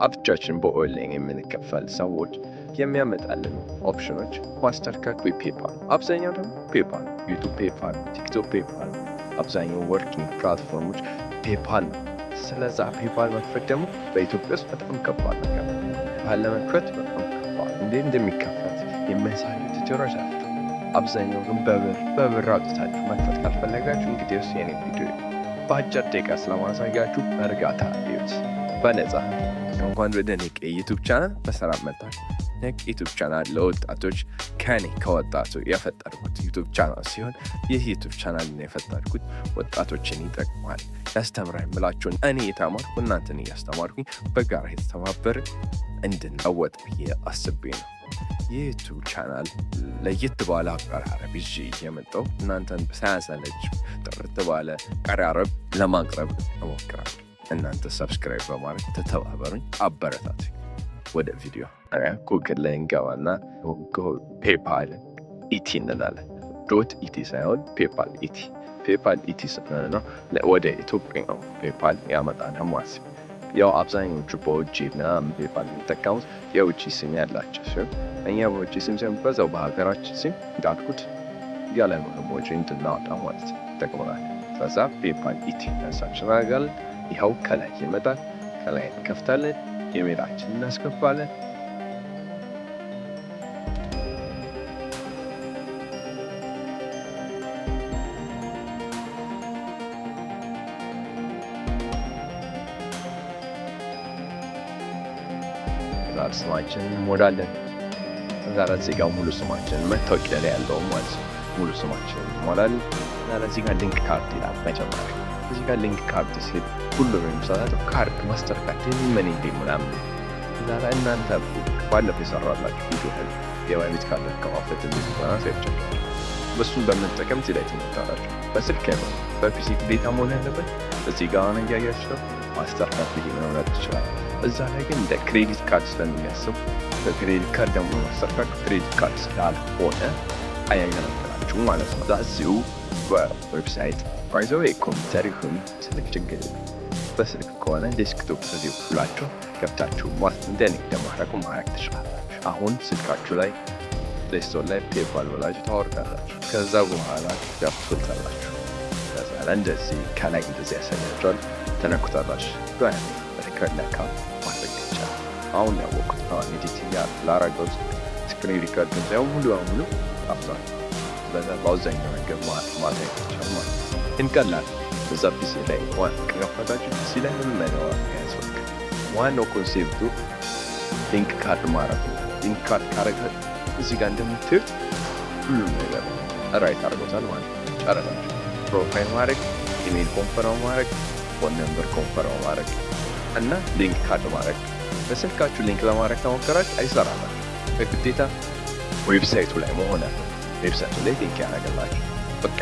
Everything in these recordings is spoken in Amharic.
አብቻችን በኦንላይን የምንከፈል ሰዎች የሚያመጣልን ኦፕሽኖች ማስተርካርድ ወይ ፔፓል። አብዛኛው ደግሞ ፔፓል፣ ዩቱብ ፔፓል፣ ቲክቶክ ፔፓል፣ አብዛኛው ወርኪንግ ፕላትፎርሞች ፔፓል ነው። ስለዛ ፔፓል መክፈት ደግሞ በኢትዮጵያ ውስጥ በጣም ከባድ ነገር ነው። ፔፓል ለመክፈት በጣም ከባድ እንዴት እንደሚከፈት የሚያሳዩ ቱቶሪያሎች አሉ። አብዛኛው ግን በብር አውጥታችሁ መክፈት ካልፈለጋችሁ እንግዲህ እሱ የኔ ቪዲዮ በአጭር ደቂቃ ስለማሳያችሁ በእርጋታ እዩት በነፃ። እንኳን ወደ ኔቄ ዩቱብ ቻናል በሰላም መጣችሁ። ኔቄ ዩቱብ ቻናል ለወጣቶች ከኔ ከወጣቱ የፈጠርኩት ዩቱብ ቻናል ሲሆን ይህ ዩቱብ ቻናል የፈጠርኩት ወጣቶችን ይጠቅማል፣ ያስተምራል የምላችሁን እኔ የተማርኩ እናንተን እያስተማርኩኝ በጋራ የተተባበር እንድንለወጥ ብዬ አስቤ ነው። ይህ ዩቱብ ቻናል ለየት ባለ አቀራረብ ይዤ እየመጣሁ እናንተን ሳያሰለች ጥርት ባለ አቀራረብ ለማቅረብ እሞክራለሁ። እናንተ ሰብስክራይብ በማድረግ ተተባበሩኝ፣ አበረታቱኝ። ወደ ቪዲዮ ጉግል ላይ እንገባና ፔፓል ኢቲ እንላለን። ዶት ኢቲ ሳይሆን ፔፓል ኢቲ። ፔፓል ኢቲ ስንል ነው ወደ ኢትዮጵያ ነው ፔፓል ያመጣል ማለት ነው። ያው አብዛኞቹ በውጪ ምናምን ፔፓል የሚጠቀሙት የውጪ ስም ያላቸው ሲሆን እኛ በውጪ ስም ሲሆን በዛው በሀገራችን ስም እንዳልኩት ያለ ወጪ እንድናወጣ ማለት ይጠቅመናል። ከዛ ፔፓል ኢቲ ነሳች እናደርጋለን። ይኸው ከላይ ይመጣል። ከላይ እንከፍታለን፣ ኢሜላችንን እናስገባለን። ዛሬ ስማችንን እንሞላለን። ዛሬ እዚህ ጋር ሙሉ ስማችንን መታወቂያ ላይ ያለው ማለት ነው ሙሉ ስማችንን እንሞላለን። ዛሬ እዚህ ጋር ሊንክ ካርድ ይላል መጀመሪያ። እዚህ ጋር ሊንክ ካርድ ሲል ሁሉም የሚሰጣቸው ካርድ ማስተር ካርድ ምን ምናምን ዛሬ እናንተ ባለፈው የሰራላችሁ ቪዲዮ የባይቢት ካርድ ከማፍለት እንደዚህ ያቻችሁ በሱን በመጠቀም እዚህ ላይ ትመጣላችሁ። በስልክ ያለው በፒሲ ግዴታ መሆን ያለበት እዚህ ጋር ነው ያያችሁ ማስተር ካርድ ይሄ መምረጥ ይችላል። እዛ ላይ ግን እንደ ክሬዲት ካርድ ስለሚያስብ በክሬዲት ካርድ ደግሞ ማስተር ካርድ ክሬዲት ካርድ ስላልሆነ አያገለግላችሁ ማለት ነው። ዛዚው በዌብሳይት ባይዘው ኮምፒውተር ይሁን ስልክ ችግር በስልክ ከሆነ ዴስክቶፕ ከዚህ ብላችሁ ገብታችሁ እንደኔ እንደማድረጉ ማድረግ ትችላላችሁ። አሁን ስልካችሁ ላይ ፕሌይስቶር ላይ ፔፓል ብላችሁ ታወርዳላችሁ። ከዛ በኋላ ትከፍቱታላችሁ። ከዛ እንደዚህ ከላይ እንደዚህ ያሳያችኋል። ተነኩታላችሁ። በሪከርድ ነካ ማድረግ ይቻላል። አሁን ያወቁት አሁን ኤዲቲንግ ላረገው ስክሪን ሪከርድ ነው ሙሉ በሙሉ አብዛኛው በዛ በአብዛኛው ነገር ማድረግ ይቻላል። እንቀላል በዛ ፒሲ ላይ ከከፈታችሁ ፒሲ ላይ ምን ነገር ያስፈልጋል? ዋናው ኮንሴፕቱ ሊንክ ካርድ ማለት ነው። ሊንክ ካርድ ካረጋችሁ እዚህ ጋር እንደምታዩት ሁሉም ነገር ራይት አድርጎታል ማለት ነው። ጨረሳችሁ። ፕሮፋይል ማድረግ፣ ኢሜል ኮንፈረም ማድረግ፣ ፎን ነምበር ኮንፈረም ማድረግ እና ሊንክ ካርድ ማድረግ። በስልካችሁ ሊንክ ለማድረግ ተሞከራችሁ አይሰራላችሁ። በግዴታ ዌብሳይቱ ላይ መሆን አለ። ዌብሳይቱ ላይ ሊንክ ያደርግላችሁ። በቃ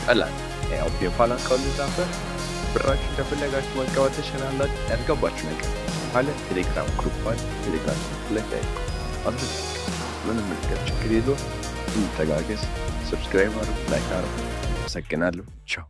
ቀላል ያው ፔፓል አካውንት ዛፈ ብራችሁ እንደፈለጋችሁ መቀበል ትችላላችሁ። ያልገባችሁ ነገር ካለ ቴሌግራም ግሩፕ አለ። ቴሌግራም ላይ ምንም ችግር የለውም። እንተጋገዝ። ሰብስክራይብ አድርጉ፣ ላይክ አድርጉ። አመሰግናለሁ። ቻው